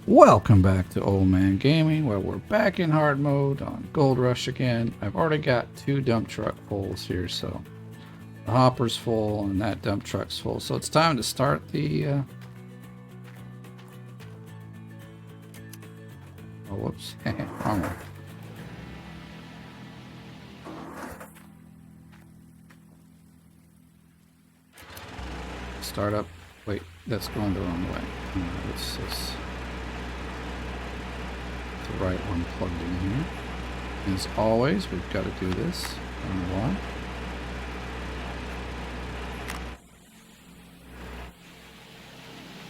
Welcome back to Oldman Gaming, where we're back in hard mode on Gold Rush again. I've already got 2 dump truck fulls here, so the hopper's full and that dump truck's full. So it's time to start the... Oh, whoops. Wrong one. Start up. Wait, that's going the wrong way. It's the right one plugged in here. As always, we've got to do this. I don't know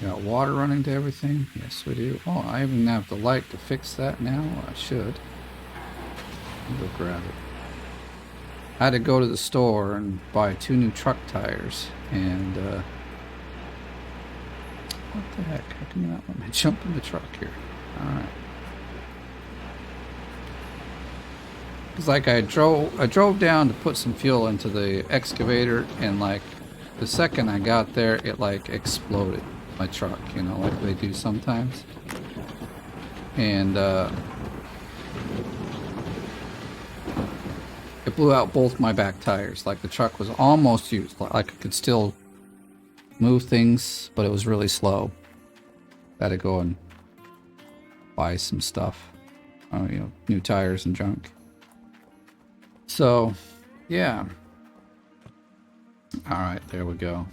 why. Got water running to everything? Yes, we do. Oh, I even have the light to fix that now. I should. I'll go grab it. I had to go to the store and buy 2 new truck tires. And, what the heck? How come you not let me jump in the truck here? Alright. It's like I drove down to put some fuel into the excavator, and like the second I got there, it like exploded my truck, you know, like they do sometimes. And it blew out both my back tires. Like the truck was almost used, like I could still move things, but it was really slow. Had to go and buy some stuff, you know, new tires and junk. So, yeah. Alright, there we go.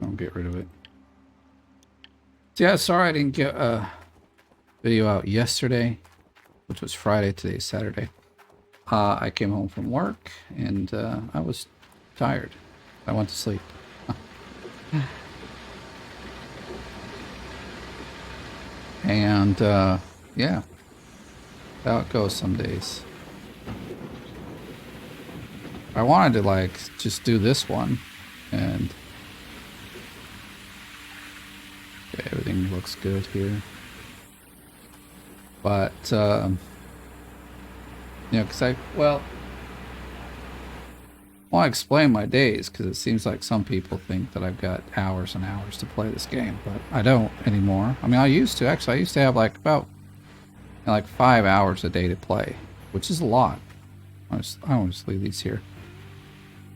Don't get rid of it. So yeah, sorry I didn't get a video out yesterday, which was Friday. Today's Saturday. I came home from work, and I was tired. I went to sleep. And, yeah. How it goes some days. I wanted to like just do this one, and okay, everything looks good here. But you know, because I want to explain my days, because it seems like some people think that I've got hours and hours to play this game, but I don't anymore. I mean, I used to have like about like 5 hours a day to play, which is a lot. I always leave these here.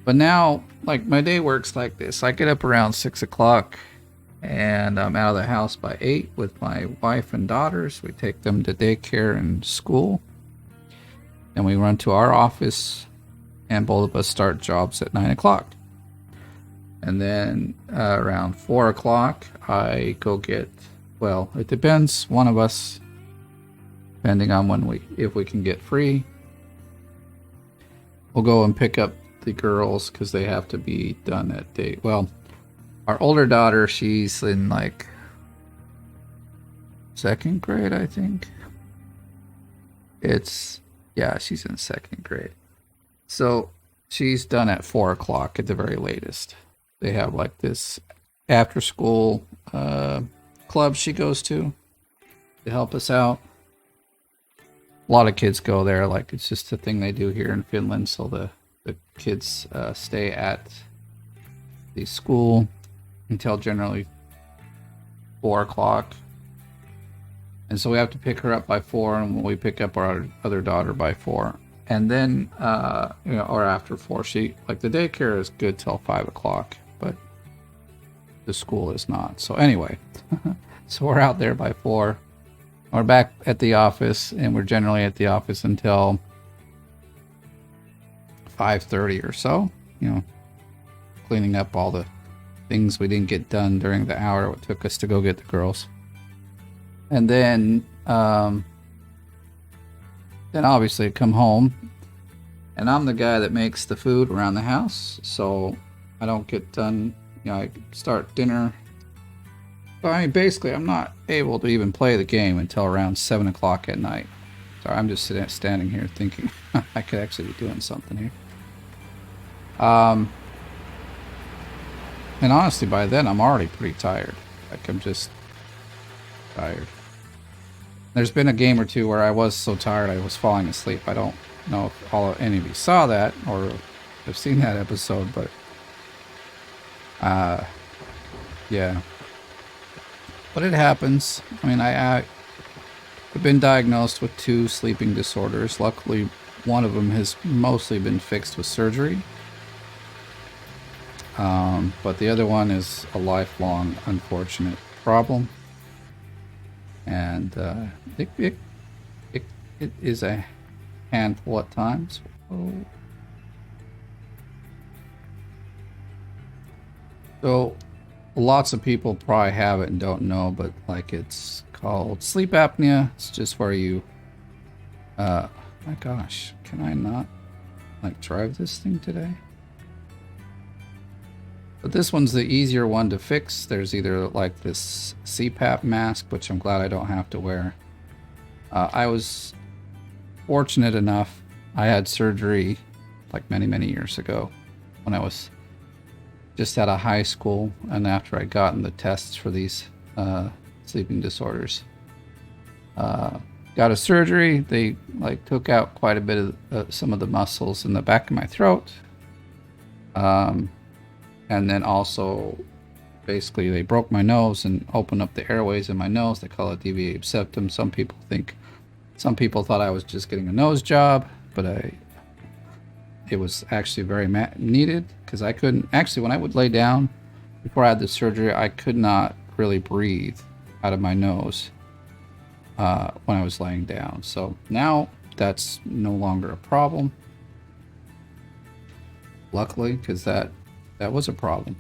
But now, like, my day works like this. I get up around 6 o'clock, and I'm out of the house by 8 with my wife and daughters. We take them to daycare and school. Then we run to our office, and both of us start jobs at 9 o'clock. And then around 4 o'clock, I go get, well, it depends, one of us, depending on if we can get free. We'll go and pick up the girls, because they have to be done at day. Well, our older daughter, she's in like 2nd grade, I think. Yeah, she's in 2nd grade. So she's done at 4 o'clock at the very latest. They have like this after school club she goes to help us out. A lot of kids go there, like it's just a thing they do here in Finland, so the kids stay at the school until generally 4 o'clock. And so we have to pick her up by 4, and we pick up our other daughter by 4. And then, you know, or after 4, like the daycare is good till 5 o'clock, but the school is not. So anyway, so we're out there by 4. We're back at the office, and we're generally at the office until 5:30 or so, you know, cleaning up all the things we didn't get done during the hour it took us to go get the girls. And then obviously come home, and I'm the guy that makes the food around the house, so I don't get done, you know, I start dinner. But I mean, basically, I'm not able to even play the game until around 7 o'clock at night. So I'm just standing here thinking I could actually be doing something here. And honestly, by then I'm already pretty tired. Like, I'm just tired. There's been a game or two where I was so tired I was falling asleep. I don't know if any of you saw that or have seen that episode, but yeah. But it happens. I mean, I've been diagnosed with 2 sleeping disorders. Luckily, one of them has mostly been fixed with surgery. But the other one is a lifelong, unfortunate problem. And it is a handful at times. Oh. So lots of people probably have it and don't know, but like it's called sleep apnea. It's just where you my gosh, can I not like drive this thing today? But this one's the easier one to fix. There's either like this CPAP mask, which I'm glad I don't have to wear. I was fortunate enough, I had surgery like many years ago when I was just out of high school, and after I'd gotten the tests for these sleeping disorders. Got a surgery. They like took out quite a bit of some of the muscles in the back of my throat. And then also, basically, they broke my nose and opened up the airways in my nose. They call it deviated septum. Some people thought I was just getting a nose job, but it was actually very needed, because I couldn't, actually, when I would lay down before I had the surgery, I could not really breathe out of my nose when I was laying down. So now that's no longer a problem, luckily, because that was a problem.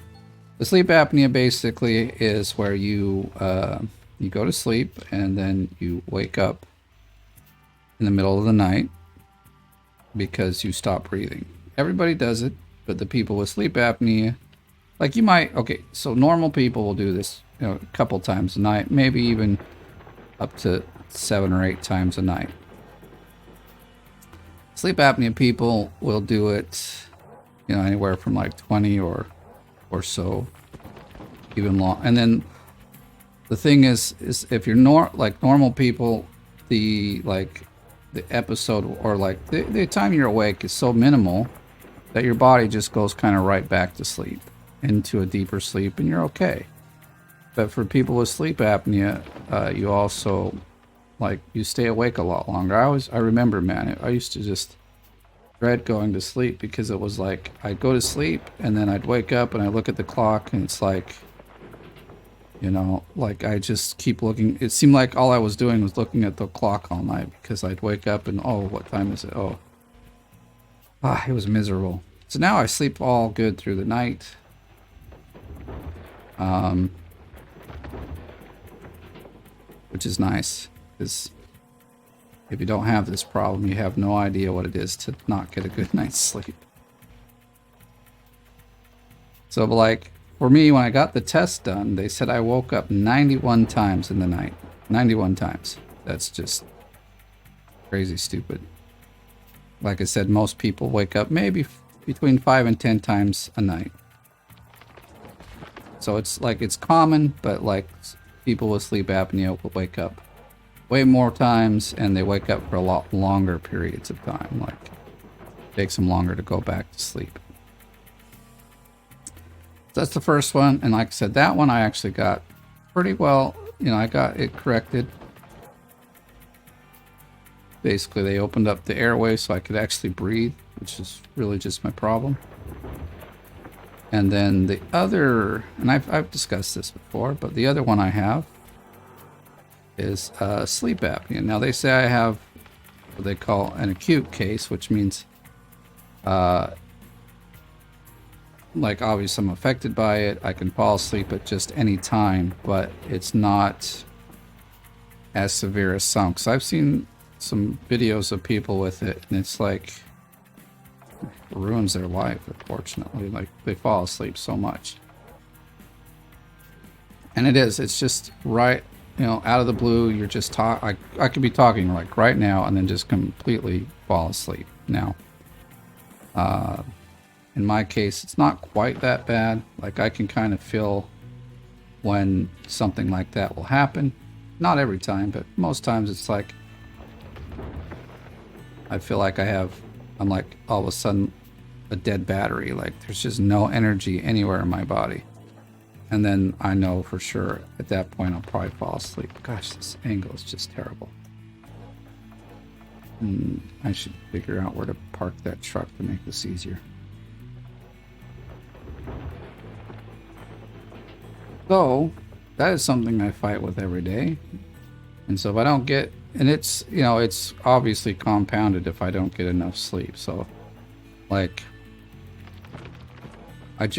The sleep apnea basically is where you go to sleep and then you wake up in the middle of the night because you stop breathing. Everybody does it, but the people with sleep apnea, like you might, okay, so normal people will do this, a couple times a night, maybe even up to 7 or 8 times a night. Sleep apnea people will do it, anywhere from like 20 or so, even long. And then the thing is if you're normal people, the episode, or like the time you're awake is so minimal that your body just goes kind of right back to sleep, into a deeper sleep, and you're okay. But for people with sleep apnea, you also, you stay awake a lot longer. I remember, man, I used to just dread going to sleep, because it was like I'd go to sleep and then I'd wake up and I look at the clock and it's like, I just keep looking. It seemed like all I was doing was looking at the clock all night, because I'd wake up and, oh, what time is it? It was miserable. So now I sleep all good through the night. Which is nice, because if you don't have this problem, you have no idea what it is to not get a good night's sleep. So, for me, when I got the test done, they said I woke up 91 times in the night. 91 times. That's just crazy stupid. Like I said, most people wake up maybe between 5 and 10 times a night. So it's common, but people with sleep apnea will wake up way more times, and they wake up for a lot longer periods of time. It takes them longer to go back to sleep. So that's the first one, and like I said, that one I actually got pretty well. I got it corrected. Basically, they opened up the airway so I could actually breathe, which is really just my problem. And then the other, and I've discussed this before, but the other one I have is sleep apnea. Now they say I have what they call an acute case, which means obviously I'm affected by it. I can fall asleep at just any time, but it's not as severe as some. Because I've seen some videos of people with it, and it's it ruins their life, unfortunately. They fall asleep so much. And it's just right, out of the blue, you're just I could be talking right now and then just completely fall asleep. Now, in my case, it's not quite that bad. I can kind of feel when something like that will happen. Not every time, but most times it's I feel like I'm all of a sudden a dead battery. There's just no energy anywhere in my body. And then I know for sure at that point I'll probably fall asleep. Gosh, this angle is just terrible. I should figure out where to park that truck to make this easier. So, that is something I fight with every day. And so if I don't get, and it's, you know, it's obviously compounded if I don't get enough sleep. So, like, I've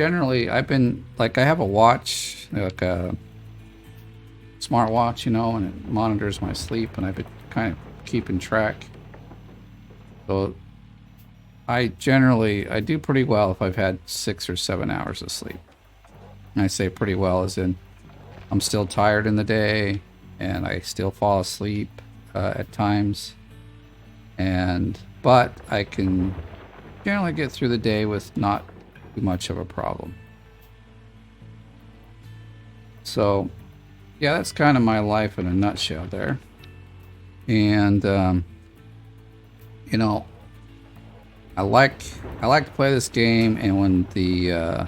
been, like, I have a watch, like a smartwatch, you know, and it monitors my sleep, and I've been kind of keeping track. So I do pretty well if I've had 6 or 7 hours of sleep. And I say pretty well as in I'm still tired in the day and I still fall asleep at times. But I can generally get through the day with not too much of a problem. So yeah, that's kind of my life in a nutshell there. And you know, I like to play this game, and when the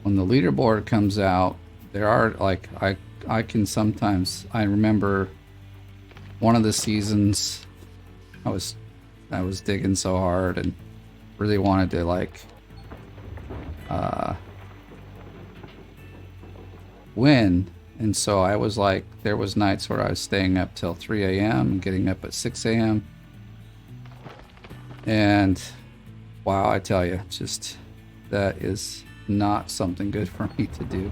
leaderboard comes out, there are like I can sometimes, I remember one of the seasons I was digging so hard and really wanted to like win, and so I was like, there was nights where I was staying up till 3 a.m. and getting up at 6 a.m. And wow, I tell you, just that is not something good for me to do.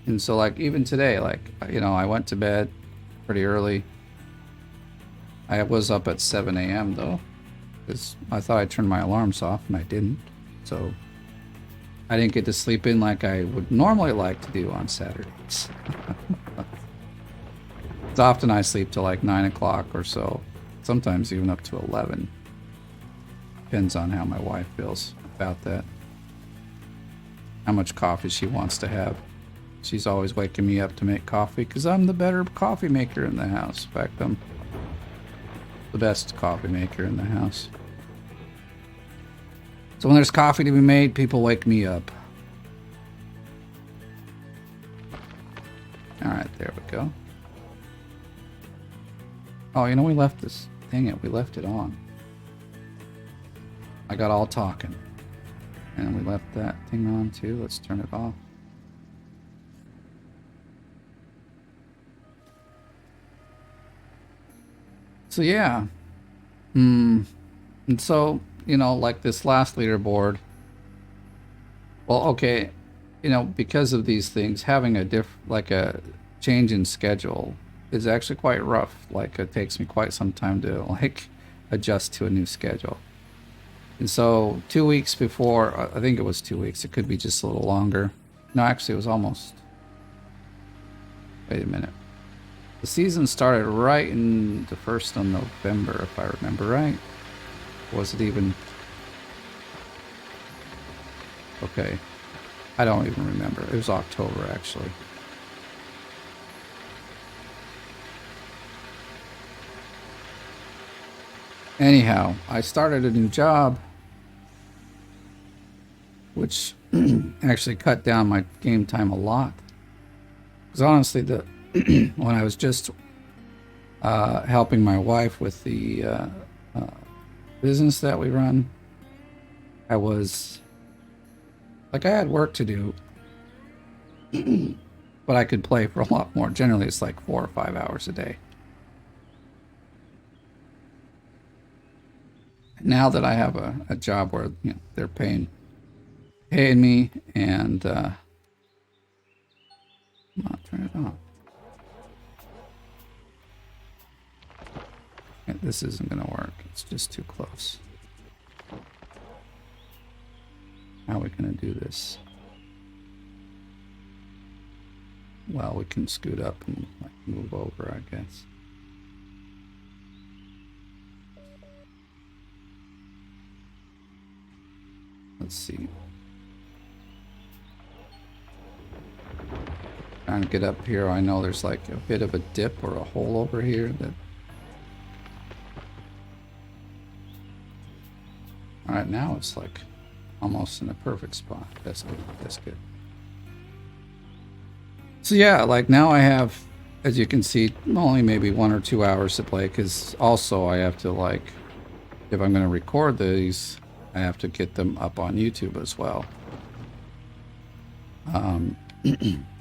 And so like even today, like, you know, I went to bed pretty early. I was up at 7 a.m. though, because I thought I turned my alarms off and I didn't. So I didn't get to sleep in like I would normally like to do on Saturdays. It's often I sleep till like 9 o'clock or so, sometimes even up to 11. Depends on how my wife feels about that. How much coffee she wants to have. She's always waking me up to make coffee because I'm the better coffee maker in the house. In fact, I'm the best coffee maker in the house. So when there's coffee to be made, people wake me up. Alright, there we go. Oh, you know, we left this. Dang it, we left it on. I got all talking. And we left that thing on too. Let's turn it off. So yeah. And so, you know, like this last leaderboard. Well, okay, you know, because of these things, having a change in schedule is actually quite rough. Like it takes me quite some time to like adjust to a new schedule. And so 2 weeks before, I think it was 2 weeks. It could be just a little longer. No, actually, it was almost. Wait a minute. The season started right in the 1st of November, if I remember right. Was it even? Okay. I don't even remember. It was October, actually. Anyhow, I started a new job, which actually cut down my game time a lot. Because honestly, when I was just helping my wife with the business that we run, I was like, I had work to do, but I could play for a lot more. Generally, it's like 4 or 5 hours a day. Now that I have a job where, you know, they're paying me, and not turn it on. Yeah, this isn't gonna work. It's just too close. How are we gonna do this? Well, we can scoot up and like move over, I guess. Let's see. Trying to get up here. I know there's like a bit of a dip or a hole over here that. Alright, now it's like almost in a perfect spot. That's good. That's good. So yeah, like now I have, as you can see, only maybe 1 or 2 hours to play, because also I have to, like, if I'm going to record these, I have to get them up on YouTube as well.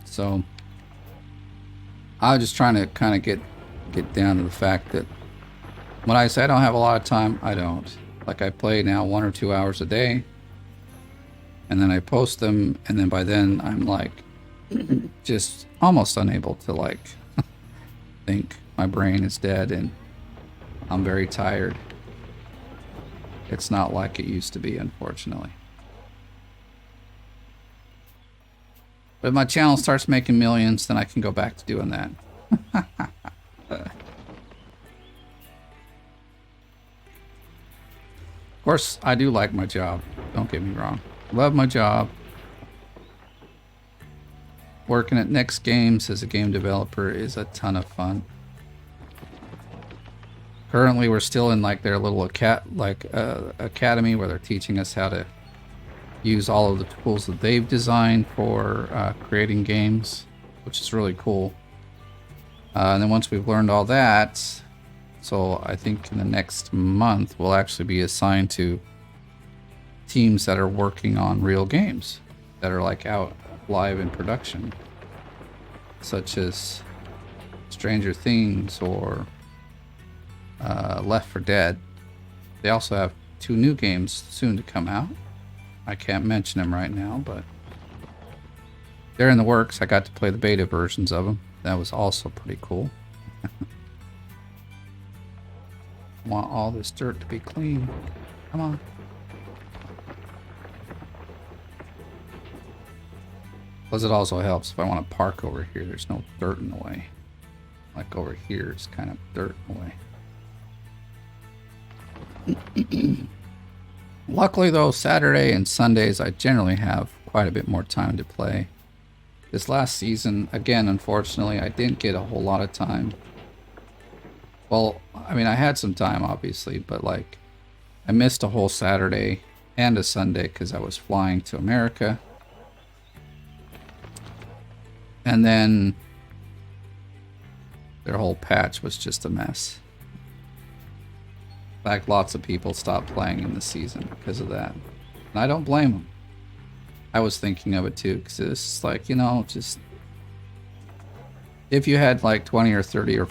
So I was just trying to kind of get down to the fact that when I say I don't have a lot of time, I don't. Like, I play now 1 or 2 hours a day, and then I post them, and then by then I'm like just almost unable to, like, think. My brain is dead and I'm very tired. It's not like it used to be, unfortunately. But if my channel starts making millions, then I can go back to doing that. Of course, I do like my job. Don't get me wrong. Love my job. Working at Next Games as a game developer is a ton of fun. Currently, we're still in, like, their little academy where they're teaching us how to use all of the tools that they've designed for creating games, which is really cool. And then once we've learned all that, so I think in the next month we'll actually be assigned to teams that are working on real games that are, like, out live in production, such as Stranger Things or Left 4 Dead. They also have 2 new games soon to come out. I can't mention them right now, but they're in the works. I got to play the beta versions of them. That was also pretty cool. Want all this dirt to be clean. Come on. Plus, it also helps if I want to park over here. There's no dirt in the way. Like over here, it's kind of dirt in the way. Luckily, though, Saturday and Sundays I generally have quite a bit more time to play. This last season, again, unfortunately, I didn't get a whole lot of time. Well, I mean, I had some time, obviously, but, like, I missed a whole Saturday and a Sunday because I was flying to America. And then their whole patch was just a mess. In fact, lots of people stopped playing in the season because of that. And I don't blame them. I was thinking of it too, because it's like, you know, just if you had like 20 or 30 or,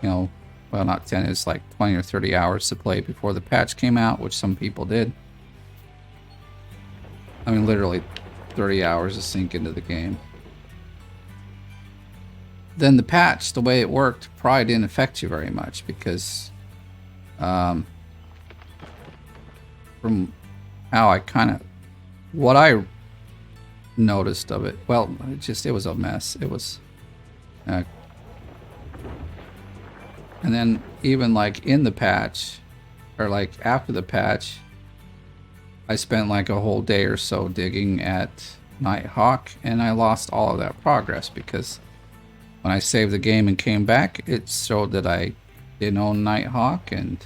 you know, well, not 10, it's like 20 or 30 hours to play before the patch came out, which some people did. I mean, literally 30 hours to sink into the game. Then the patch, the way it worked, probably didn't affect you very much because from how I kind of, what I noticed of it, well, it was a mess. It was, and then even like in the patch, or like after the patch, I spent like a whole day or so digging at Nighthawk, and I lost all of that progress because when I saved the game and came back, it showed that I didn't own Nighthawk, and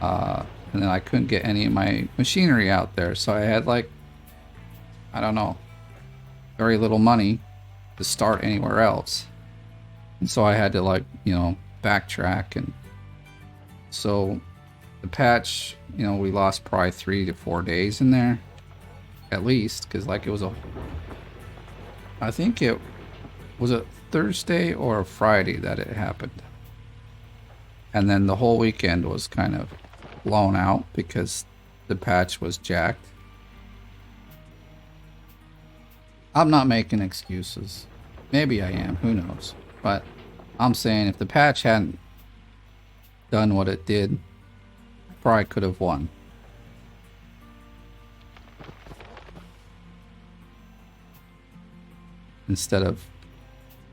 then I couldn't get any of my machinery out there. So I had, like, I don't know, very little money to start anywhere else. And so I had to, like, you know, backtrack. And so the patch, you know, we lost probably 3 to 4 days in there, at least, because, like, it was I think it was a Thursday or a Friday that it happened. And then the whole weekend was kind of blown out because the patch was jacked. I'm not making excuses. Maybe I am, who knows. But I'm saying if the patch hadn't done what it did, I probably could have won. Instead of,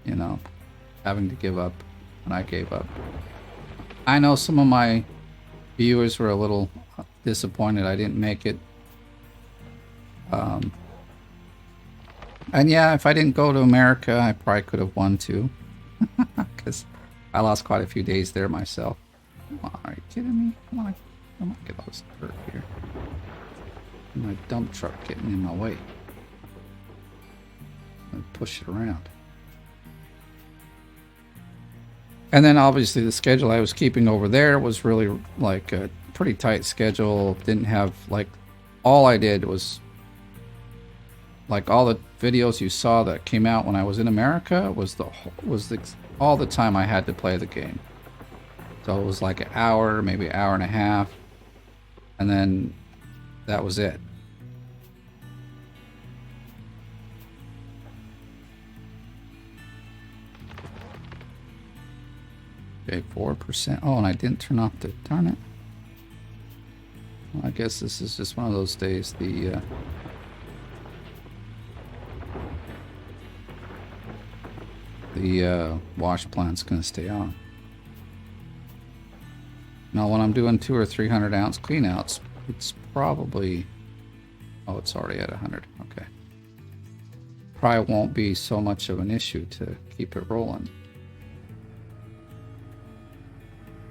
you know, having to give up when I gave up. I know some of my viewers were a little disappointed I didn't make it. And yeah, if I didn't go to America, I probably could have won too. Because I lost quite a few days there myself. Come on, are you kidding me? Come on, get all this dirt here. My dump truck getting in my way. push it around. And then obviously the schedule I was keeping over there was really like a pretty tight schedule. Didn't have like, all I did was like all the videos you saw that came out when I was in America was all the time I had to play the game. So it was like an hour, maybe an hour and a half, and then that was it. Okay, 4%. Oh, and I didn't turn off the, darn it. Well, I guess this is just one of those days. The wash plant's gonna stay on. Now, when I'm doing 200 or 300 ounce cleanouts, it's probably, oh, it's already at 100. Okay, probably won't be so much of an issue to keep it rolling.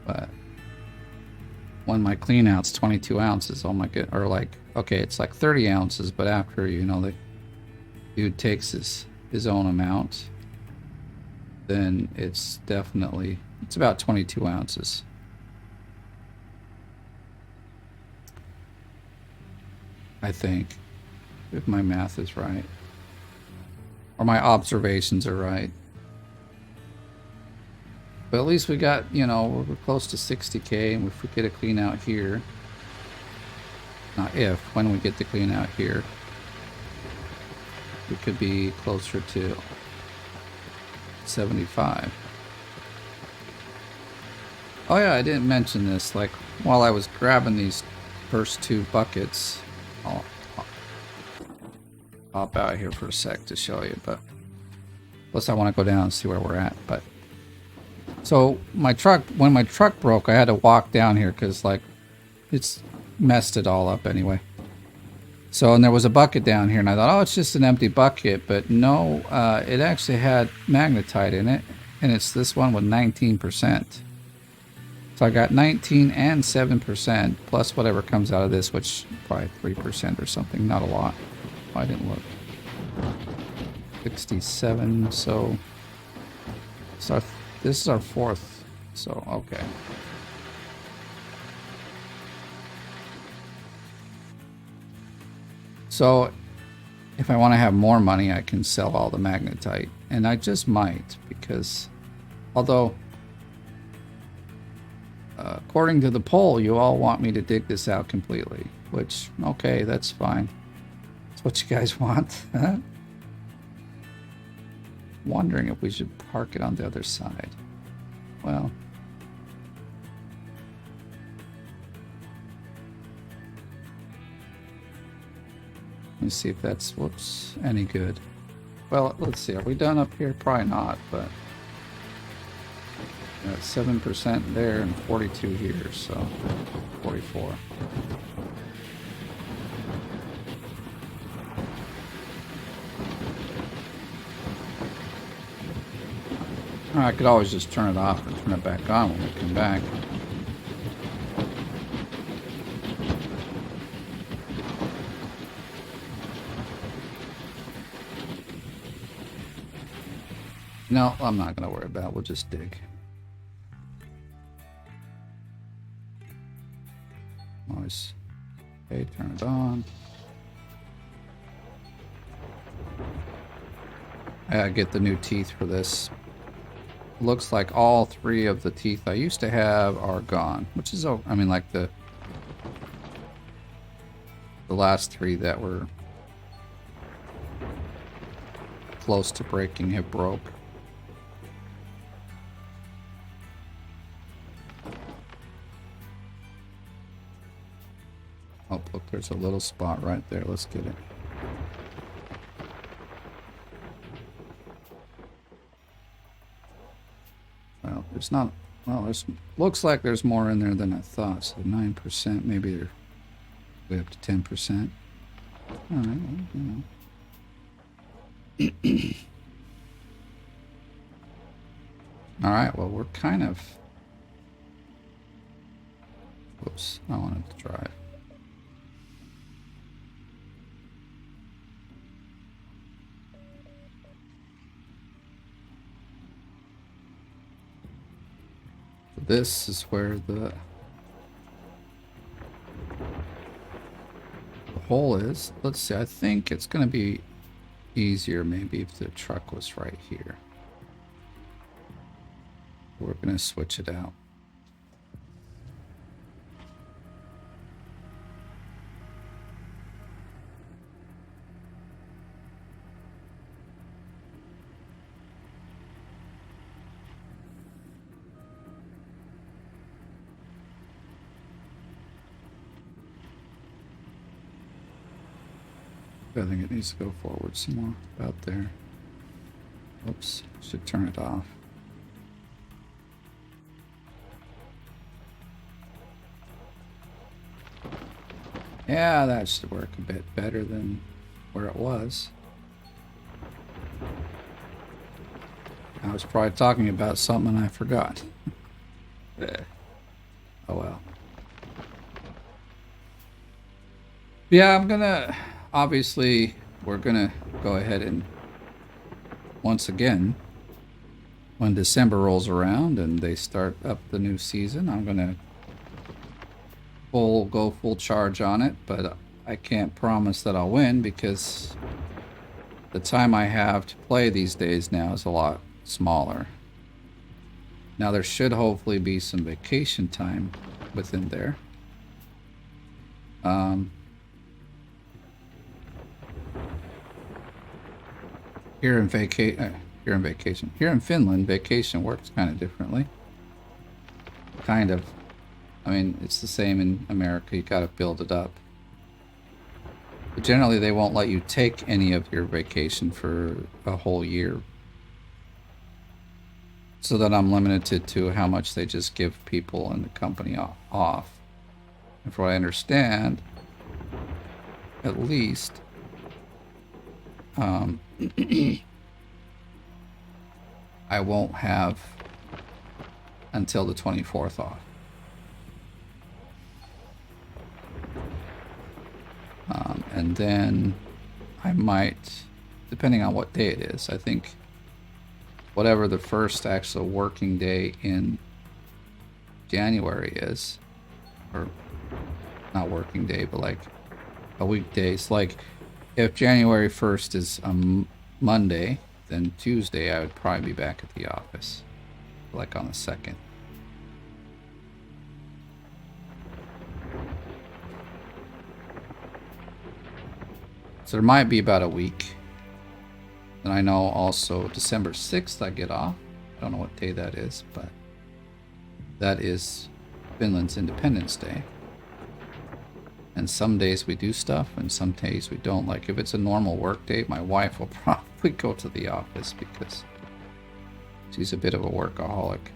But when my cleanout's 22 ounces, oh my god, or like, okay, it's like 30 ounces, but after, you know, the dude takes his own amount, then it's definitely, it's about 22 ounces. I think, if my math is right, or my observations are right. But at least we got, you know, we're close to 60K, and if we get a clean out here, not if, when we get the clean out here, we could be closer to 75. Oh yeah, I didn't mention this, like, while I was grabbing these first two buckets, I'll hop out here for a sec to show you, but plus I want to go down and see where we're at. But so my truck, when my truck broke, I had to walk down here because like it's messed it all up anyway. So, and there was a bucket down here, and I thought, oh, it's just an empty bucket, but no, it actually had magnetite in it, and it's this one with 19%. So I got 19 and 7% plus whatever comes out of this, which probably 3% or something, not a lot. I didn't look. 67, so this is our fourth, so okay. So if I want to have more money, I can sell all the magnetite, and I just might, because although according to the poll, you all want me to dig this out completely, which, okay, that's fine. That's what you guys want. Wondering if we should park it on the other side. Well, let me see if that's, whoops, any good. Well, let's see, are we done up here? Probably not, but 7% there and 42 here, so 44. I could always just turn it off and turn it back on when we come back. No, I'm not going to worry about it. We'll just dig. Always. Okay, turn it on. I gotta get the new teeth for this. Looks like all three of the teeth I used to have are gone, which is, I mean, like the last three that were close to breaking have broke. Oh, look, there's a little spot right there. Let's get it. Well, there's not, well, there's, looks like there's more in there than I thought. So 9%, maybe way up to 10%. All right, well, you know. All right, well, we're kind of, whoops, I wanted to drive. This is where the hole is. Let's see, I think it's going to be easier maybe if the truck was right here. We're going to switch it out. I think it needs to go forward some more. About there. Oops, should turn it off. Yeah, that should work a bit better than where it was. I was probably talking about something I forgot. Oh well. Yeah, I'm gonna... Obviously, we're gonna go ahead and... Once again, when December rolls around and they start up the new season, I'm gonna... go full charge on it, but I can't promise that I'll win because the time I have to play these days now is a lot smaller. Now there should hopefully be some vacation time within there. Here in Finland, vacation works kind of differently. Kind of. I mean, it's the same in America. You got to build it up. But generally, they won't let you take any of your vacation for a whole year. So that I'm limited to how much they just give people in the company off. And from what I understand, at least, I won't have until the 24th off. And then I might, depending on what day it is, I think whatever the first actual working day in January is, or not working day, but like a weekday. It's like if January 1st is a Monday, then Tuesday I would probably be back at the office, like on the 2nd. So there might be about a week. And I know also December 6th I get off. I don't know what day that is, but that is Finland's Independence Day. And some days we do stuff and some days we don't. Like if it's a normal work day, my wife will probably go to the office because she's a bit of a workaholic.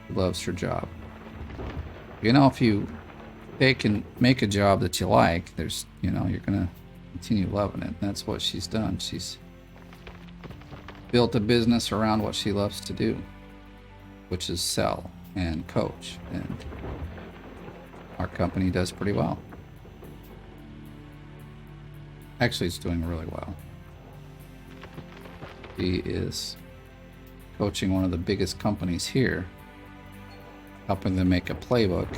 She loves her job. You know, if you can make a job that you like, there's, you know, you're gonna continue loving it. And that's what she's done. She's built a business around what she loves to do, which is sell and coach, and our company does pretty well. Actually, it's doing really well. She is coaching one of the biggest companies here, helping them make a playbook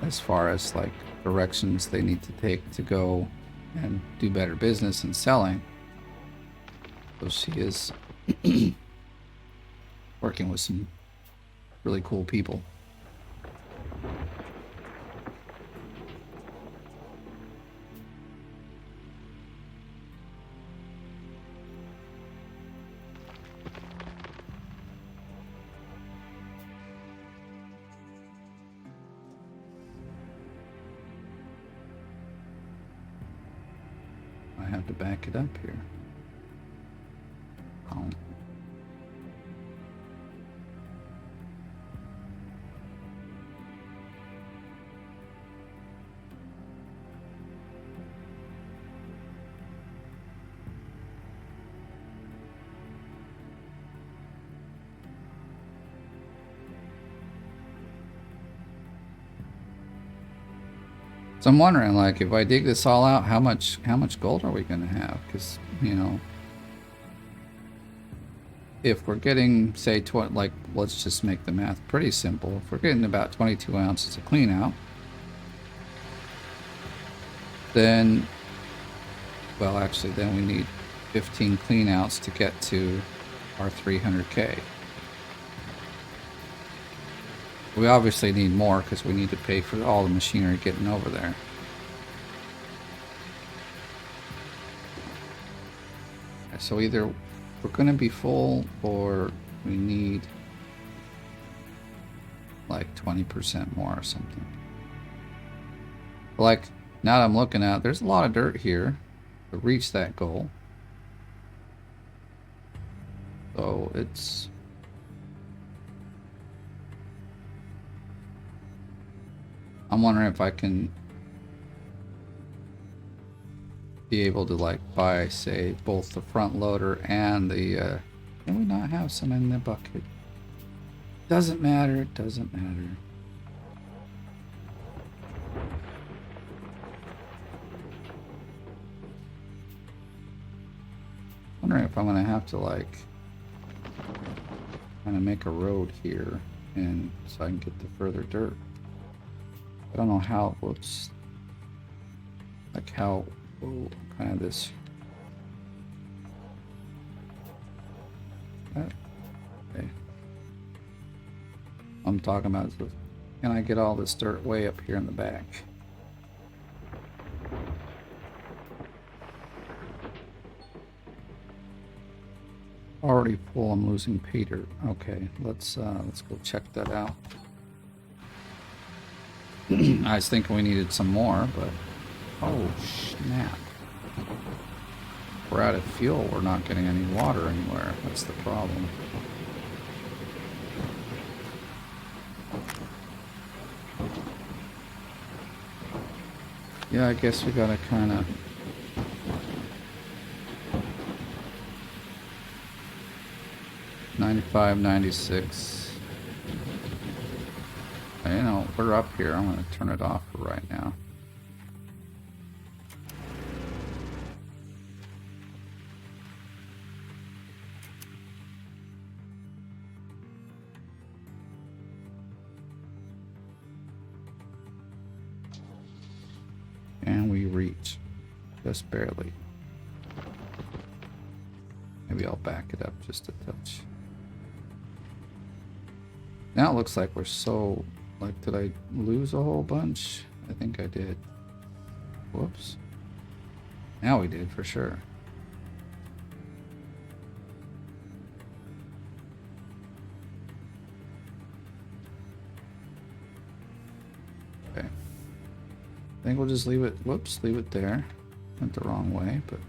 as far as like directions they need to take to go and do better business and selling. So she is working with some really cool people. I have to back it up here. Oh. So I'm wondering, like, if I dig this all out, how much gold are we going to have? Because, you know, if we're getting, say, like, let's just make the math pretty simple. If we're getting about 22 ounces of clean out, then, well, actually, then we need 15 clean outs to get to our 300K. We obviously need more because we need to pay for all the machinery getting over there. So either we're going to be full or we need like 20% more or something. Like, now that I'm looking at, there's a lot of dirt here to reach that goal. So it's... I'm wondering if I can be able to like buy, say, both the front loader and the... can we not have some in the bucket? Doesn't matter, it doesn't matter. Wondering if I'm gonna have to like kind of make a road here and so I can get the further dirt. I don't know how, whoops, like how, oh, kind of this, okay. I'm talking about is, can I get all this dirt way up here in the back? Already full, I'm losing pay dirt. Okay, let's go check that out. I was thinking we needed some more, but oh snap. We're out of fuel, we're not getting any water anywhere. That's the problem. Yeah, I guess we gotta kinda... $95, $96. You know, we're up here. I'm going to turn it off for right now. And we reach. Just barely. Maybe I'll back it up just a touch. Now it looks like we're so... Like, did I lose a whole bunch? I think I did. Whoops. Now we did, for sure. Okay. I think we'll just leave it... Whoops, leave it there. Went the wrong way, but...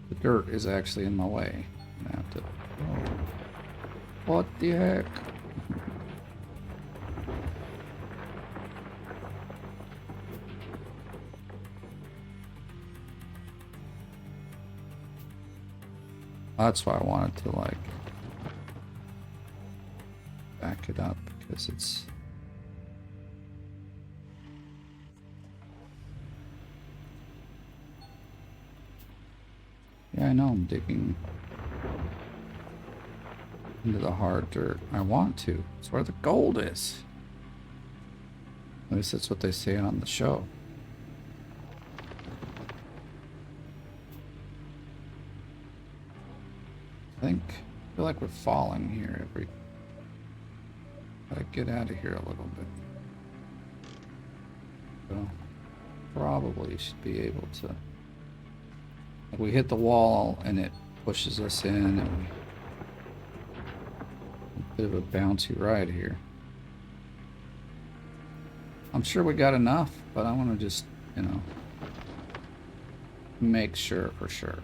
The dirt is actually in my way. I have to... Oh. What the heck? That's why I wanted to like back it up, because it's... Yeah, I know I'm digging into the hard dirt. I want to. It's where the gold is. At least that's what they say on the show. I feel like we're falling here every... Gotta get out of here a little bit. So, probably should be able to... Like, we hit the wall and it pushes us in, and we... A bit of a bouncy ride here. I'm sure we got enough, but I want to just, you know, make sure for sure.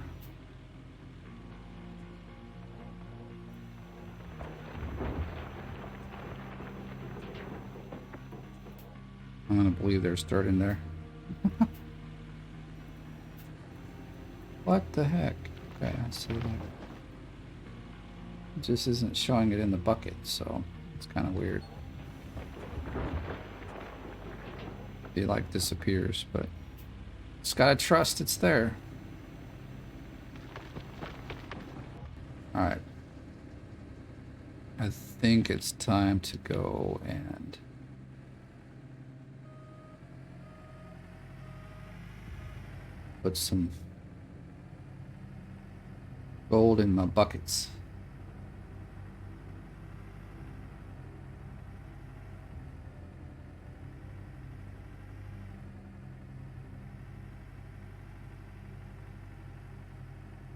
I'm gonna believe there's dirt in there. What the heck? Okay, I see that. It just isn't showing it in the bucket, so it's kind of weird. It like disappears, but Just gotta trust it's there. Alright. I think it's time to go and put some gold in my buckets.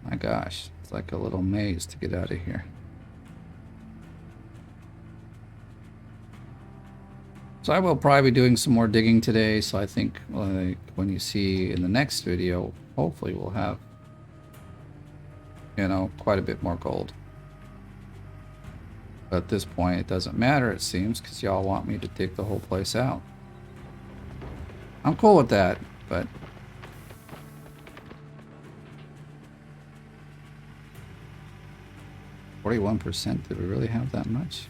My gosh, it's like a little maze to get out of here. So I will probably be doing some more digging today, so I think like when you see in the next video, hopefully we'll have, you know, quite a bit more gold. But at this point it doesn't matter, it seems, because y'all want me to dig the whole place out. I'm cool with that, but 41%, did we really have that much?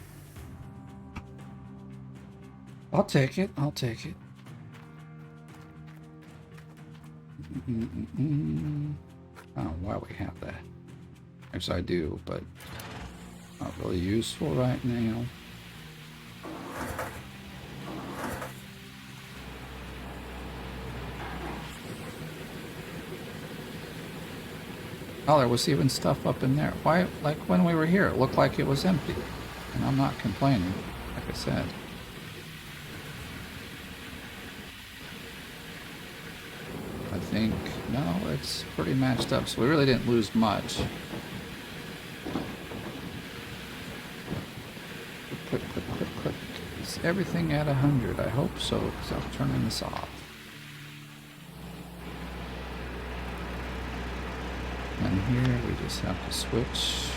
I'll take it. I'll take it. I don't know why we have that. Actually, I do, but not really useful right now. Oh, there was even stuff up in there. Why, like when we were here, it looked like it was empty. And I'm not complaining, like I said. I think, no, it's pretty matched up, so we really didn't lose much. Click, click, click, click. Is everything at 100? I hope so, because I'm turning this off. And here we just have to switch.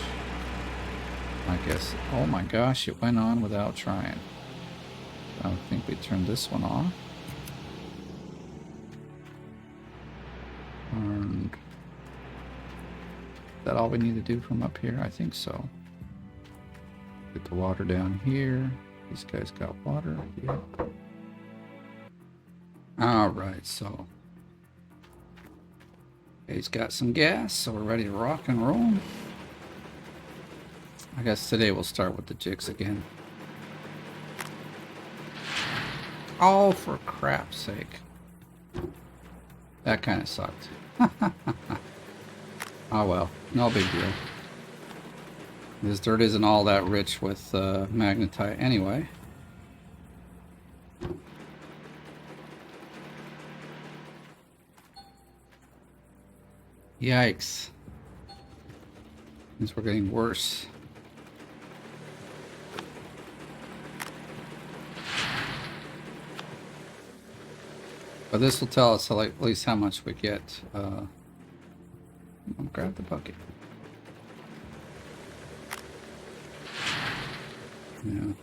I guess, oh my gosh, it went on without trying. I think we turned this one off. And is that all we need to do from up here? I think so. Get the water down here. These guys got water here. Alright, so he's got some gas, so we're ready to rock and roll. I guess today we'll start with the jigs again. Oh, for crap's sake. That kind of sucked. Oh well, no big deal. This dirt isn't all that rich with magnetite anyway. Yikes. Things were getting worse. But this will tell us at least how much we get. I'll grab the bucket. Yeah.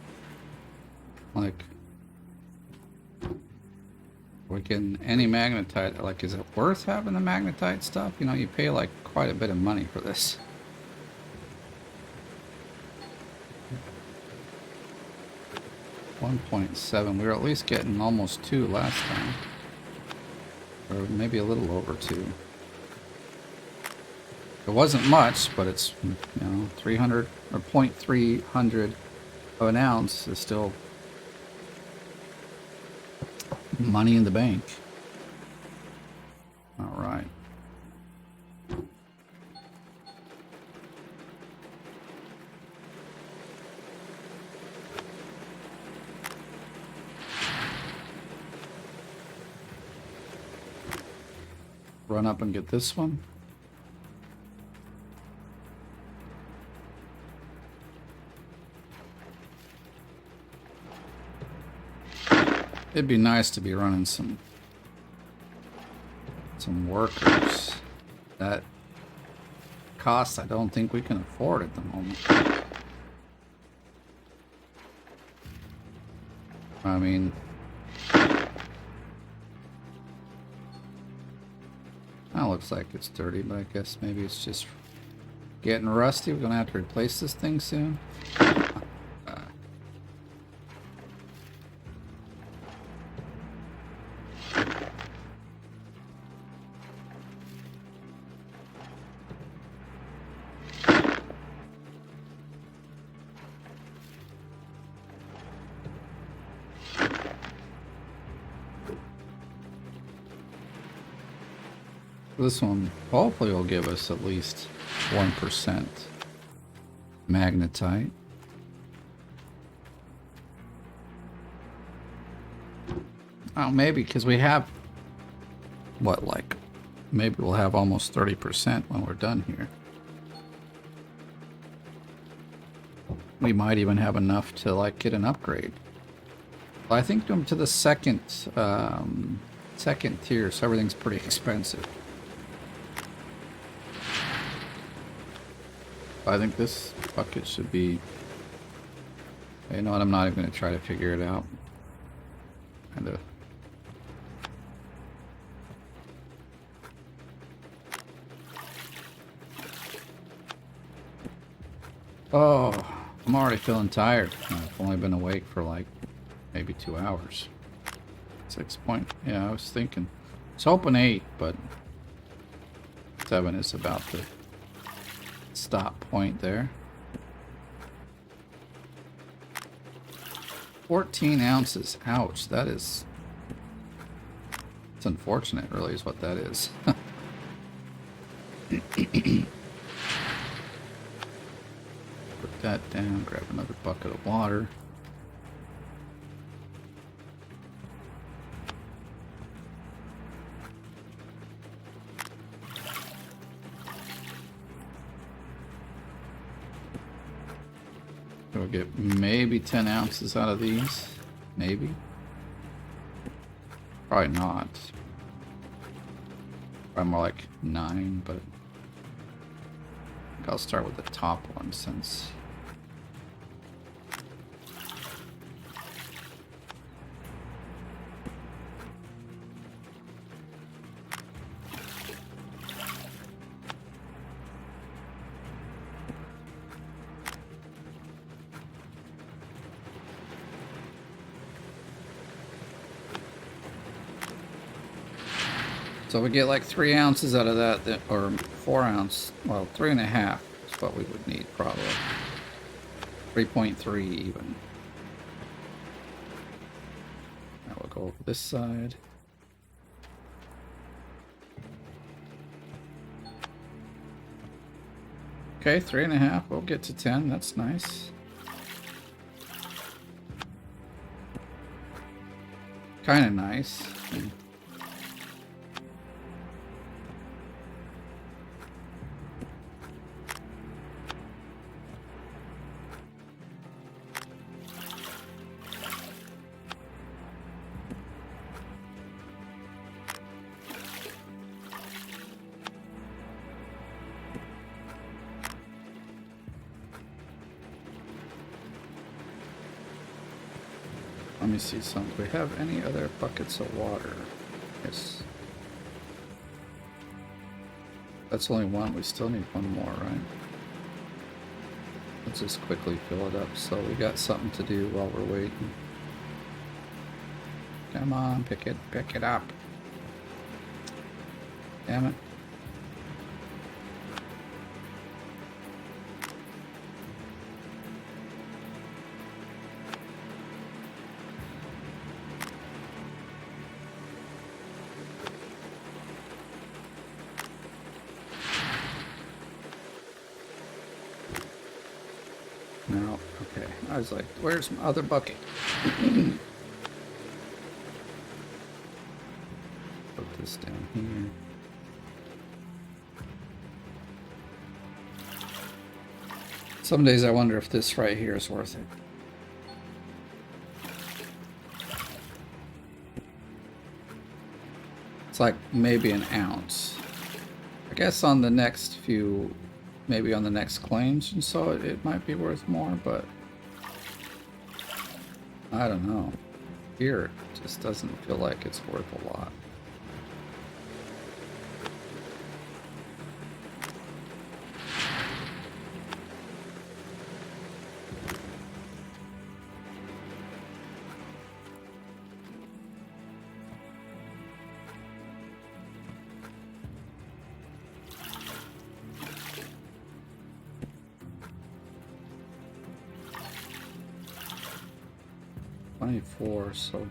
Like, we're getting any magnetite. Like, is it worth having the magnetite stuff? You know, you pay like quite a bit of money for this. $1.7. We were at least getting almost 2 last time. Or maybe a little over 2. It wasn't much, but it's, you know, 300 or 0.300 of an ounce is still money in the bank. All right. Run up and get this one. It'd be nice to be running some workers. That cost I don't think we can afford at the moment. I mean, that looks like it's dirty, but I guess maybe it's just getting rusty. We're gonna have to replace this thing soon. This one hopefully will give us at least 1% magnetite. Oh, maybe because we have what, like, maybe we'll have almost 30% when we're done here. We might even have enough to like get an upgrade. But I think to the second tier, so everything's pretty expensive. I think this bucket should be. You know what? I'm not even going to try to figure it out. Kind of. Oh, I'm already feeling tired. I've only been awake for like maybe 2 hours. 6 point. Yeah, I was thinking. I was hoping 8, but 7 is about the stop point there. 14 ounces. Ouch. That is. It's unfortunate, really, is what that is. Put that down. Grab another bucket of water. We'll get maybe 10 ounces out of these. Maybe. Probably not. Probably more like 9, but I'll start with the top one since. So we get like 3 ounces out of that, or 4 ounce, well, 3.5 is what we would need probably. 3.3 even. Now we'll go over this side. Okay, 3.5, we'll get to 10, that's nice. Kind of nice. Let me see some. Do we have any other buckets of water? Yes. That's only one. We still need one more, right? Let's just quickly fill it up so we got something to do while we're waiting. Come on, pick it up. Damn it. No, okay. I was like, where's my other bucket? Put this down here. Some days I wonder if this right here is worth it. It's like maybe an ounce. I guess on the next few, maybe on the next claims and so it might be worth more, but I don't know. Here it just doesn't feel like it's worth a lot. So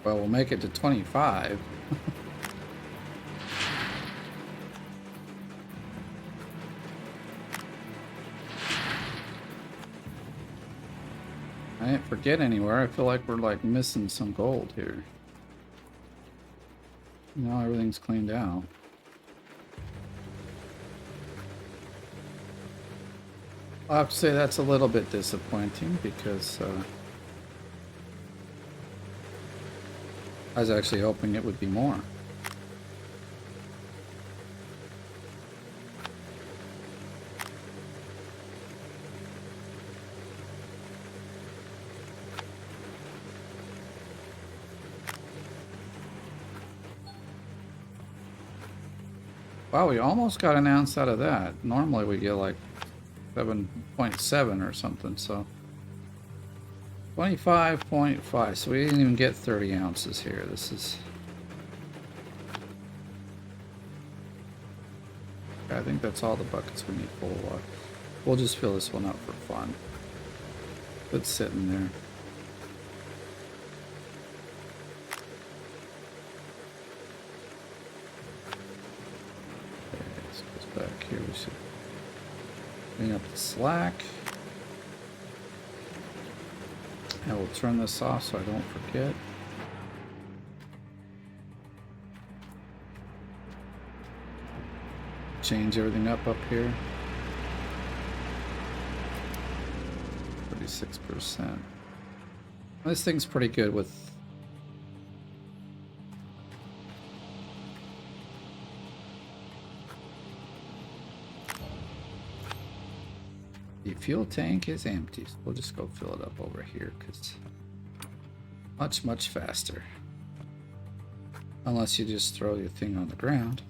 Well, we'll make it to 25. I didn't forget anywhere. I feel like we're like missing some gold here. No, everything's cleaned out. I'll have to say that's a little bit disappointing because I was actually hoping it would be more. Wow, we almost got an ounce out of that. Normally we get like 7.7 or something, so 25.5. So we didn't even get 30 ounces here. This is... I think that's all the buckets we need full of. We'll just fill this one up for fun. It's sitting there. Okay, this goes back here. We should clean up the slack. And we'll turn this off so I don't forget. Change everything up here. 36%. This thing's pretty good with... The fuel tank is empty, so we'll just go fill it up over here because much, much faster. Unless you just throw your thing on the ground.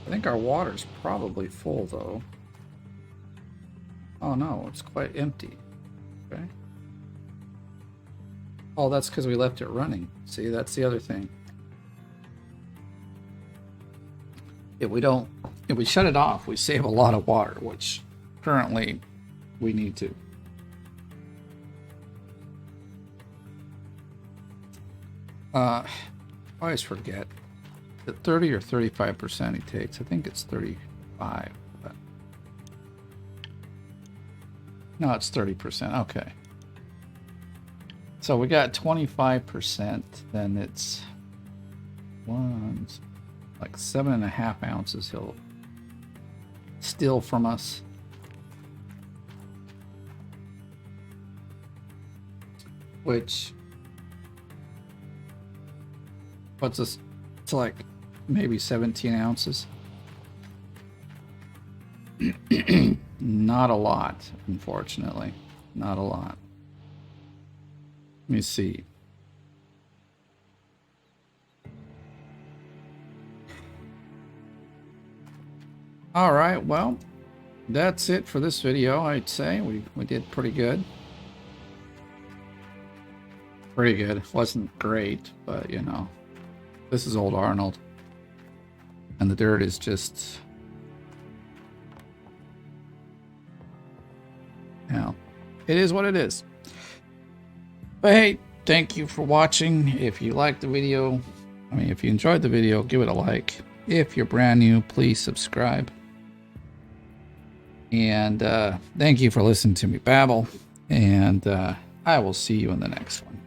I think our water's probably full though. Oh no, it's quite empty. Okay. Oh, that's because we left it running. See, that's the other thing. If we shut it off, we save a lot of water, which currently we need to. I always forget. The 30 or 35% he takes. I think it's 35. But... No, it's 30%. Okay. So we got 25%. Then it's like 7.5 ounces he'll steal from us. Which puts us to like maybe 17 ounces. Not a lot, unfortunately. Not a lot. Let me see. All right, well, that's it for this video. I'd say we did pretty good. Pretty good. Wasn't great, but you know, this is old Arnold. And the dirt is just, you know, it is what it is. But hey, thank you for watching. If you liked the video, if you enjoyed the video, give it a like. If you're brand new, please subscribe. And thank you for listening to me babble. And I will see you in the next one.